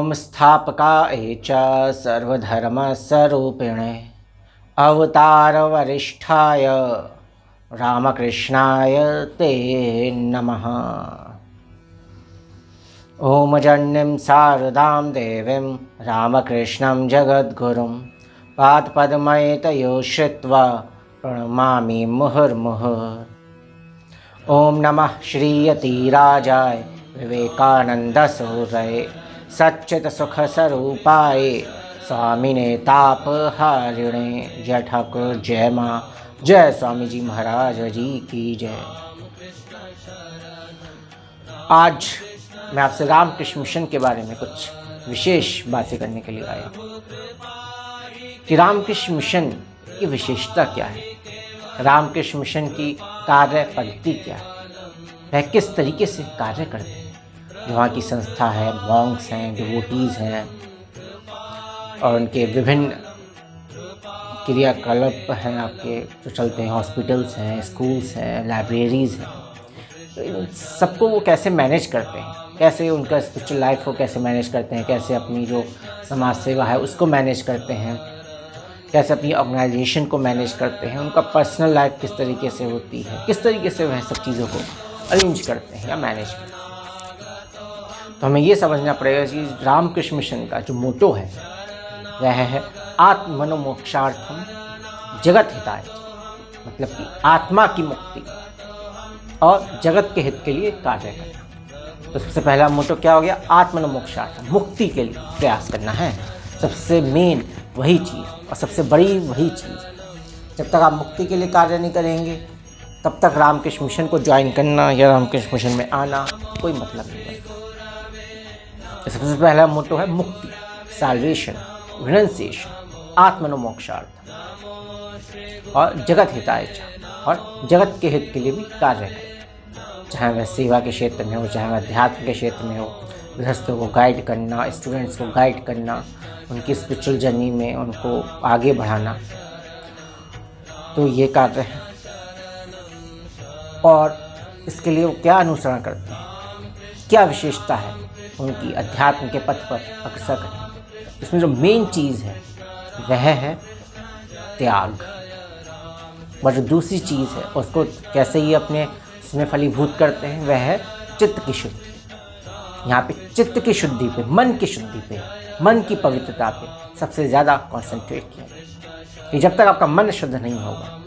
ओम स्थापकाय च सर्वधर्मस्वरूपिणे अवतार वरिष्ठाय रामकृष्णाय ते नमः। ओम जन्नीं शारदां देवीं रामकृष्णं जगद्गुरुं पादपद्मैतयो श्रित्वा प्रणमामि मुहुर्मुहुः। ओम नमः श्रीयतिराजाय विवेकानंदसूरये सच्चित्सुखस्वरूपाय स्वामिने तापहारिणे। जय ठाकुर, जय माँ, जय स्वामी जी महाराज जी की जय। आज मैं आपसे रामकृष्ण मिशन के बारे में कुछ विशेष बातें करने के लिए आया कि रामकृष्ण मिशन की विशेषता क्या है, रामकृष्ण मिशन की कार्य पद्धति क्या है, वह किस तरीके से कार्य करते हैं। जो वहाँ की संस्था है, मॉन्क्स हैं, डिवोटीज़ हैं और उनके विभिन्न क्रियाकलाप हैं आपके जो चलते हैं, हॉस्पिटल्स हैं, स्कूल्स हैं, लाइब्रेरीज़ हैं, तो इन सबको वो कैसे मैनेज करते हैं, कैसे उनका स्पिरिचुअल लाइफ को कैसे मैनेज करते हैं, कैसे अपनी जो समाज सेवा है उसको मैनेज करते हैं, कैसे अपनी ऑर्गेनाइजेशन को मैनेज करते हैं, उनका पर्सनल लाइफ किस तरीके से होती है, किस तरीके से वह सब चीज़ों को अरेंज करते हैं या मैनेज करते हैं। तो हमें ये समझना पड़ेगा कि रामकृष्ण मिशन का जो मोटो है वह है आत्मनोमोक्षार्थम जगत हिताय, मतलब कि आत्मा की मुक्ति और जगत के हित के लिए कार्य करना। तो सबसे पहला मोटो क्या हो गया, आत्मनोमोक्षार्थम, मुक्ति के लिए प्रयास करना है। सबसे मेन वही चीज़ और सबसे बड़ी वही चीज़। जब तक आप मुक्ति के लिए कार्य नहीं करेंगे तब तक रामकृष्ण मिशन को ज्वाइन करना या रामकृष्ण मिशन में आना कोई मतलब नहीं है। सबसे पहला मोटो है मुक्ति, साल्वेशन, रिनंसिएशन, आत्मनोमोक्षार्थ और जगत हिताय और जगत के हित के लिए भी कार्य करें। चाहे वह सेवा के क्षेत्र में हो, चाहे वह अध्यात्म के क्षेत्र में हो, गृहस्थों को गाइड करना, स्टूडेंट्स को गाइड करना, उनकी स्पिरिचुअल जर्नी में उनको आगे बढ़ाना, तो ये कार्य है। और इसके लिए वो क्या अनुसरण करते हैं, क्या विशेषता है उनकी अध्यात्म के पथ पर अग्रसर करने। इसमें जो मेन चीज़ है वह है त्याग, और जो दूसरी चीज़ है उसको कैसे ही अपने उसमें फलीभूत करते हैं वह है चित्त की शुद्धि। यहाँ पे चित्त की शुद्धि पे, मन की शुद्धि पे, मन की पवित्रता पे सबसे ज़्यादा कॉन्सेंट्रेट किया जाए कि जब तक आपका मन शुद्ध नहीं होगा,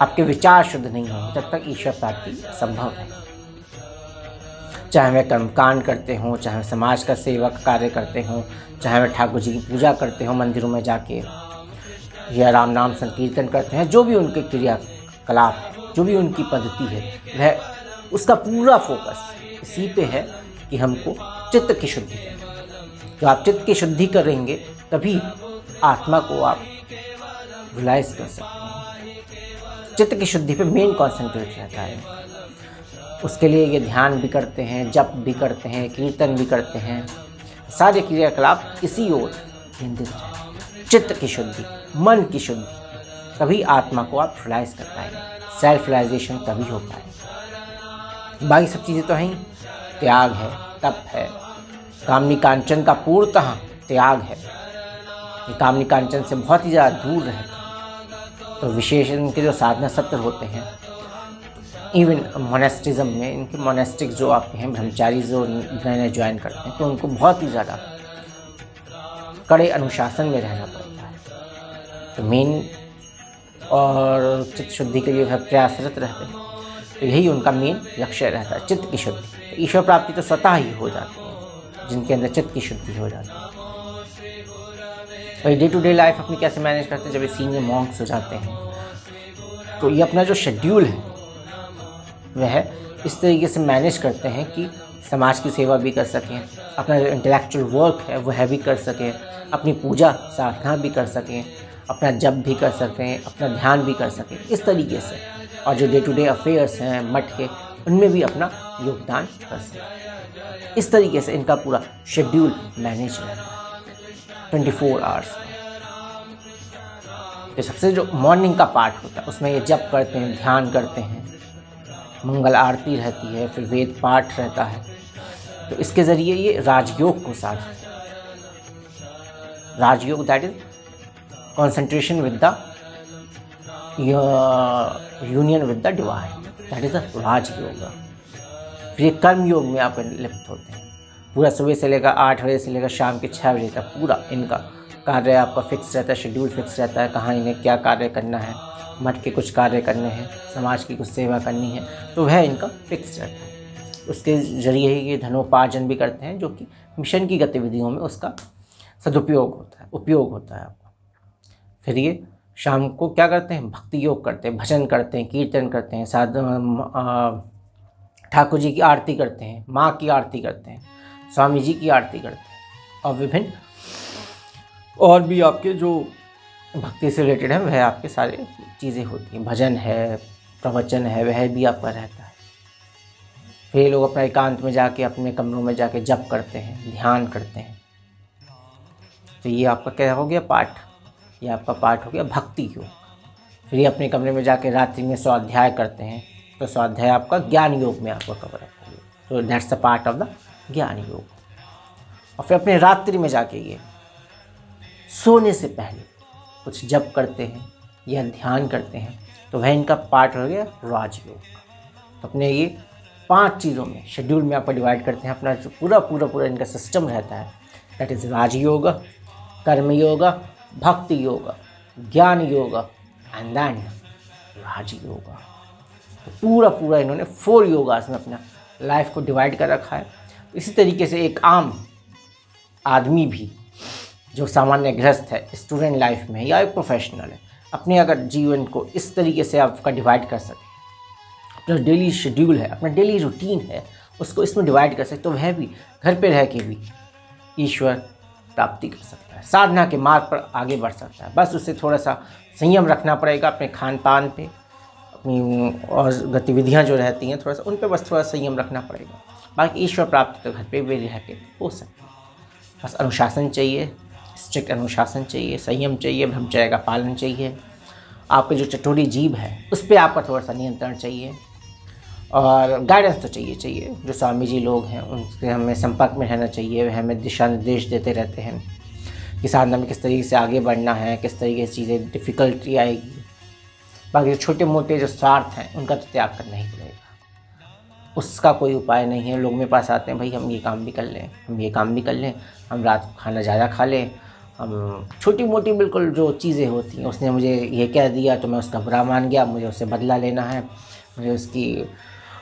आपके विचार शुद्ध नहीं होंगे, तब तक ईश्वर प्राप्ति संभव है। चाहे वह कर्मकांड करते हों, चाहे वह समाज का सेवक कार्य करते हों, चाहे वह ठाकुर जी की पूजा करते हों मंदिरों में जाके, या राम नाम संकीर्तन करते हैं, जो भी उनके क्रियाकलाप है, जो भी उनकी पद्धति है, वह उसका पूरा फोकस इसी पे है कि हमको चित्त की शुद्धि करनी। जो आप चित्त की शुद्धि करेंगे तभी आत्मा को आप रियलाइज कर सकते हैं। चित्त की शुद्धि पे मेन कॉन्सेंट्रेट रहता है। उसके लिए ये ध्यान भी करते हैं, जप भी करते हैं, कीर्तन भी करते हैं, सारे क्रियाकलाप इसी ओर केंद्रित हैं। चित्त की शुद्धि, मन की शुद्धि, तभी आत्मा को आप रियलाइज कर पाएंगे, सेल्फ रियलाइजेशन तभी हो पाएगा। बाकी सब चीज़ें तो हैं, त्याग है, तप है, कामनी कांचन का पूर्णतः त्याग है। ये कामनी कांचन से बहुत ही ज़्यादा दूर रहते हैं। तो विशेष इनके जो साधना सत्र होते हैं, इवन मोनेस्टिज्म में इनके मोनेस्टिक जो आपके हैं ब्रह्मचारी जो नए नए ज्वाइन करते हैं, तो उनको बहुत ही ज़्यादा कड़े अनुशासन में रहना पड़ता है। तो मेन और चित्त शुद्धि के लिए वह प्रयासरत रहते हैं। तो यही उनका मेन लक्ष्य रहता है, चित्त की शुद्धि। तो ईश्वर प्राप्ति तो स्वतः ही हो जाती है जिनके अंदर चित्त की शुद्धि हो जाती है। और डे टू डे लाइफ अपनी कैसे मैनेज करते हैं, जब ये सीनियर मॉन्क्स हो जाते हैं तो ये अपना जो शेड्यूल है वह इस तरीके से मैनेज करते हैं कि समाज की सेवा भी कर सकें, अपना जो इंटेलेक्चुअल वर्क है वह भी कर सकें, अपनी पूजा साधना भी कर सकें, अपना जप भी कर सकें, अपना ध्यान भी कर सकें, इस तरीके से। और जो डे टू डे अफेयर्स हैं मठ के, उनमें भी अपना योगदान कर सकें। इस तरीके से इनका पूरा शेड्यूल मैनेज रहता है 24 आवर्स। तो सबसे जो मॉर्निंग का पार्ट होता है उसमें ये जप करते हैं, ध्यान करते हैं, मंगल आरती रहती है, फिर वेद पाठ रहता है। तो इसके ज़रिए ये राजयोग को साधते हैं। Rajyoga that is concentration with the union with the divine, that is the Rajyoga. फिर ये कर्म योग में आप लिप्त होते हैं। पूरा सुबह से लेकर 8 बजे से लेकर शाम के 6 बजे तक पूरा इनका कार्य आपका फिक्स रहता है, शेड्यूल फिक्स रहता है, कहाँ इन्हें क्या कार्य करना है, मठ के कुछ कार्य करने हैं, समाज की कुछ सेवा करनी है, तो वह इनका फिक्स रहता है। उसके ज़रिए ही ये धनोपार्जन भी करते हैं, जो कि मिशन की गतिविधियों में उसका सदुपयोग होता है, उपयोग होता है आपको। फिर ये शाम को क्या करते हैं, भक्ति योग करते हैं, भजन करते हैं, कीर्तन करते हैं, ठाकुर जी की आरती करते हैं, माँ की आरती करते हैं, स्वामी जी की आरती करते हैं, और विभिन्न और भी आपके जो भक्ति से रिलेटेड है वह आपके सारे चीज़ें होती हैं। भजन है, प्रवचन है, वह भी आपका रहता है। फिर लोग अपना एकांत में जाके अपने कमरों में जाके जप करते हैं, ध्यान करते हैं। तो ये आपका क्या हो गया पाठ, ये आपका पाठ हो गया भक्ति योग। फिर ये अपने कमरे में जाके रात्रि में स्वाध्याय करते हैं, तो स्वाध्याय आपका ज्ञान योग में आपका कवर अप हो गया, तो that's the part of the ज्ञान योग। और फिर अपने रात्रि में जाके ये सोने से पहले कुछ जप करते हैं या ध्यान करते हैं, तो वह इनका पार्ट हो गया राजयोग। तो अपने ये 5 चीज़ों में शेड्यूल में आपको डिवाइड करते हैं। अपना जो पूरा इनका सिस्टम रहता है, दैट इज़ राजयोग, कर्मयोग, भक्ति योग, ज्ञान योग एंड देन राजयोग। तो पूरा इन्होंने 4 योगास में अपना लाइफ को डिवाइड कर रखा है। इसी तरीके से एक आम आदमी भी जो सामान्य गृहस्थ है, स्टूडेंट लाइफ में या एक प्रोफेशनल है, अपने अगर जीवन को इस तरीके से आपका डिवाइड कर सके, अपना डेली शेड्यूल है, अपना डेली रूटीन है, उसको इसमें डिवाइड कर सकते, तो वह भी घर पे रह के भी ईश्वर प्राप्ति कर सकता है, साधना के मार्ग पर आगे बढ़ सकता है। बस उसे थोड़ा सा संयम रखना पड़ेगा अपने खान पान पे, अपनी और गतिविधियाँ जो रहती हैं थोड़ा सा उन पे बस थोड़ा संयम रखना पड़ेगा। बाकी ईश्वर प्राप्ति तो घर पे भी रह के हो सकती है। बस अनुशासन चाहिए, स्ट्रिक्ट अनुशासन चाहिए, संयम चाहिए, ब्रह्मचर्य का पालन चाहिए। आपके जो चटोरी जीभ है उस पर आपका थोड़ा सा नियंत्रण चाहिए, और गाइडेंस तो चाहिए। जो स्वामी जी लोग हैं उनसे हमें संपर्क में रहना चाहिए, वह हमें दिशा निर्देश देते रहते हैं कि साधना में किस तरीके से आगे बढ़ना है, किस तरीके से चीज़ें डिफ़िकल्टी आएगी। बाकी छोटे मोटे जो स्वार्थ हैं उनका तो त्याग करना ही पड़ेगा, उसका कोई उपाय नहीं है। लोग मेरे पास आते हैं, भाई हम ये काम भी कर लें, हम ये काम भी कर लें, हम रात को खाना ज़्यादा खा लें, हम छोटी मोटी बिल्कुल जो चीज़ें होती हैं, उसने मुझे ये कह दिया तो मैं उसका बुरा मान गया, मुझे उससे बदला लेना है, मुझे उसकी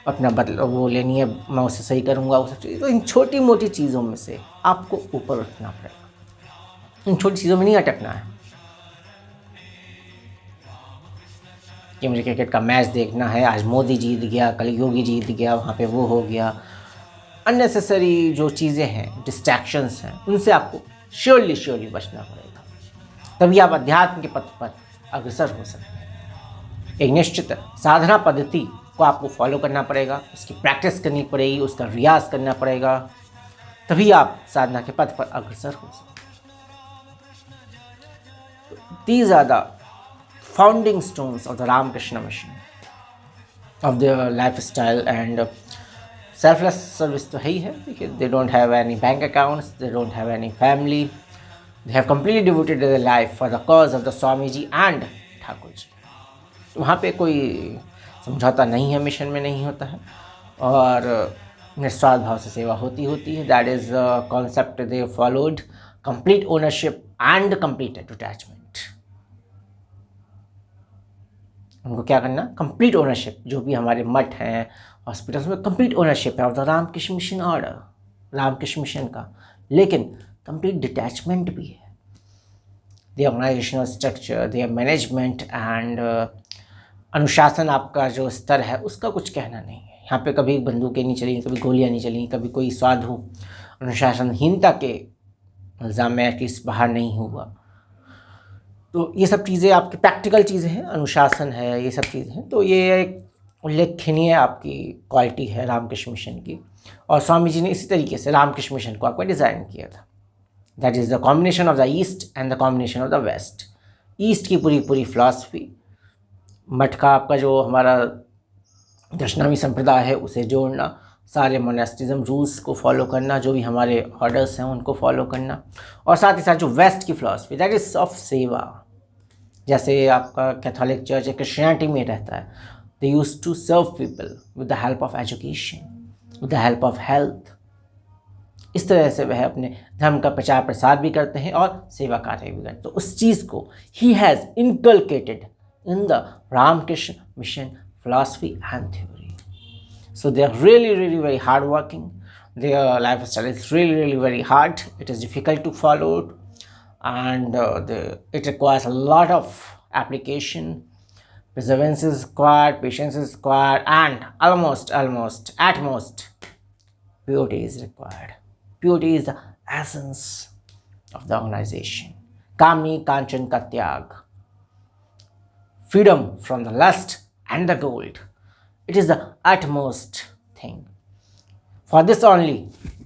अपना बदला वो लेनी है, मैं उससे सही करूँगा, वो सब चीज़। तो इन छोटी मोटी चीज़ों में से आपको ऊपर उठना पड़ेगा, इन छोटी चीज़ों में नहीं अटकना है कि मुझे क्रिकेट का मैच देखना है, आज मोदी जीत गया, कल योगी जीत गया, वहाँ पे वो हो गया। अननेसेसरी जो चीज़ें हैं, डिस्ट्रैक्शंस हैं, उनसे आपको श्योरली बचना पड़ेगा, तभी आप अध्यात्म के पथ पर अग्रसर हो सकते हैं। एक निश्चित साधना पद्धति को आपको फॉलो करना पड़ेगा, उसकी प्रैक्टिस करनी पड़ेगी, उसका रियाज करना पड़ेगा, तभी आप साधना के पथ पर अग्रसर हो सकते हैं। These are the founding stones of the Ramakrishna mission, of their lifestyle, and selfless service तो है ही है, because they don't have any bank accounts, they don't have any family, they have completely devoted their life for the cause of the Swami ji and Thakur ji. तो वहाँ पे कोई समझौता नहीं है, मिशन में नहीं होता है, और निस्वार्थ भाव से सेवा होती है। That is concept they followed, complete ownership and complete detachment. उनको क्या करना, कंप्लीट ओनरशिप, जो भी हमारे मठ हैं, हॉस्पिटल्स में कंप्लीट ओनरशिप है of the Ramakrishna Mission Order, Ramakrishna Mission का, लेकिन कंप्लीट डिटैचमेंट भी है। The organisational structure, the management and अनुशासन आपका जो स्तर है उसका कुछ कहना नहीं है। यहाँ पे कभी बंदूकें नहीं चली, कभी गोलियाँ नहीं चली, कभी कोई साधु अनुशासनहीनता के इल्ज़ाम में एटलीस्ट बाहर नहीं हुआ। तो ये सब चीज़ें आपकी प्रैक्टिकल चीज़ें हैं, अनुशासन है, ये सब चीज़ें हैं। तो ये एक उल्लेखनीय आपकी क्वालिटी है रामकृष्ण मिशन की, और स्वामी जी ने इसी तरीके से रामकृष्ण मिशन को आपको डिज़ाइन किया था। That is the combination of the east and the combination of the west. East की पूरी फिलॉसफी, मठ का आपका जो हमारा दशनामी संप्रदाय है उसे जोड़ना, सारे मोनेस्टिज्म रूल्स को फॉलो करना, जो भी हमारे ऑर्डर्स हैं उनको फॉलो करना, और साथ ही साथ जो वेस्ट की फिलॉसफी दैट इज ऑफ सेवा, जैसे आपका कैथोलिक चर्च या क्रिश्चियनिटी में रहता है, they use to serve people with the help of education, with the help of health. इस तरह से वह अपने धर्म का प्रचार प्रसार भी करते हैं और सेवा कार्य भी करते हैं। तो उस चीज़ को ही has inculcated in the Ramakrishna Mission philosophy and theory. So they are really very hard working. Their lifestyle is really very hard. It is difficult to follow, and it requires a lot of application. Perseverance is required, patience is required, and almost at most purity is required. Purity is the essence of the organization. Kamni kanchan ka tyag, freedom from the lust and the gold. It is the utmost thing. For this only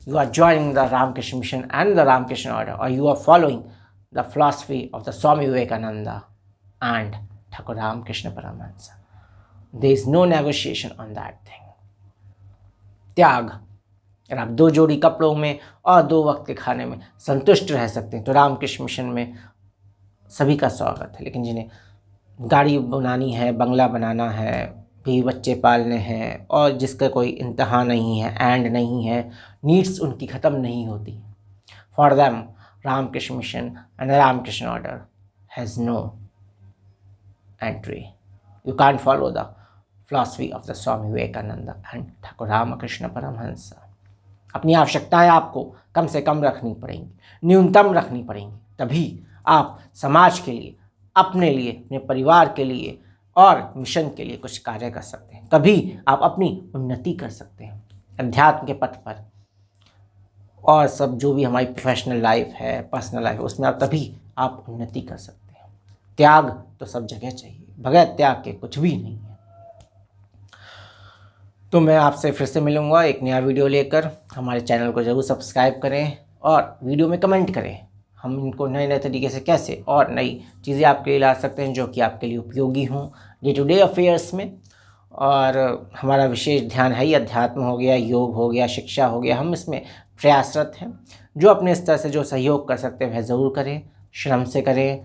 you are joining the Ramakrishna Mission and the Ramakrishna Order, or you are following the philosophy of the Swami Vivekananda and Thakur Ramakrishna Paramahansa. There is no negotiation on that thing. त्याग, अगर आप 2 जोड़ी कपड़ों में और 2 वक्त के खाने में संतुष्ट रह सकते हैं तो रामकृष्ण मिशन में सभी का स्वागत है। लेकिन जिन्हें गाड़ी बनानी है, बंगला बनाना है, भी बच्चे पालने हैं, और जिसका कोई इंतहा नहीं है, एंड नहीं है, नीड्स उनकी ख़त्म नहीं होती, for them Ramakrishna Mission and Ramakrishna Order has no entry. You can follow the philosophy of the Swami Vivekananda and Thakur Ramakrishna Paramhansa. अपनी आवश्यकताएं आपको कम से कम रखनी पड़ेंगी, न्यूनतम रखनी पड़ेंगी, तभी आप समाज के लिए, अपने लिए, अपने परिवार के लिए और मिशन के लिए कुछ कार्य कर सकते हैं। तभी आप अपनी उन्नति कर सकते हैं अध्यात्म के पथ पर, और सब जो भी हमारी प्रोफेशनल लाइफ है, पर्सनल लाइफ है, उसमें तभी आप उन्नति कर सकते हैं। त्याग तो सब जगह चाहिए, बगैर त्याग के कुछ भी नहीं है। तो मैं आपसे फिर से मिलूँगा एक नया वीडियो लेकर। हमारे चैनल को ज़रूर सब्सक्राइब करें और वीडियो में कमेंट करें, हम इनको नए तरीके से कैसे और नई चीज़ें आपके लिए ला सकते हैं जो कि आपके लिए उपयोगी हों डे टू डे अफेयर्स में। और हमारा विशेष ध्यान है ही अध्यात्म हो गया, योग हो गया, शिक्षा हो गया, हम इसमें प्रयासरत हैं। जो अपने स्तर से जो सहयोग कर सकते हैं वह ज़रूर करें, श्रम से करें,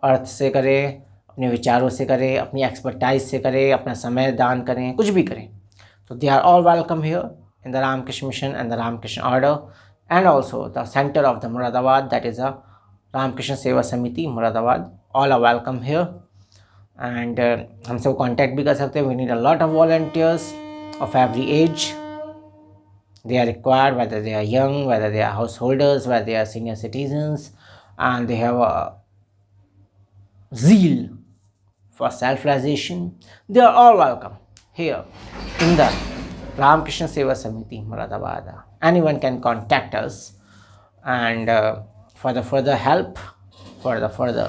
अर्थ से करें, अपने विचारों से करें, अपनी एक्सपर्टाइज से करें, अपना समय दान करें, कुछ भी करें। तो they are all welcome here in the Ramakrishna Mission and the Ramakrishna Order, and also the center of the Muradabad, that is a Ramakrishna Seva Samiti Muradabad. All are welcome here, and हमसे contact भी कर सकते हैं। We need a lot of volunteers of every age. They are required, whether they are young, whether they are householders, whether they are senior citizens, and they have a zeal for self-realization. They are all welcome here in the Ramakrishna Seva Samiti Muradabad. Anyone can contact us, and for the further help, for the further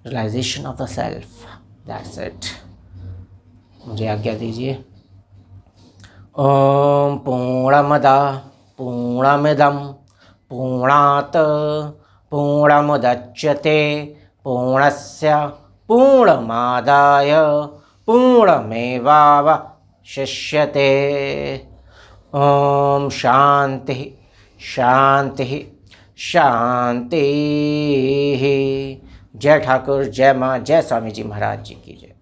realization of the self. That's it. मुझे आज्ञा दीजिए। ओम पूर्णमदा पूर्णमिदं पूर्णात् पूर्णमुदच्यते पूर्णस्य पूर्णमादाय पूर्णमेवावशिष्यते। ओम शांति शांति शांति। जय ठाकुर, जय माँ, जय स्वामी जी महाराज जी की जय।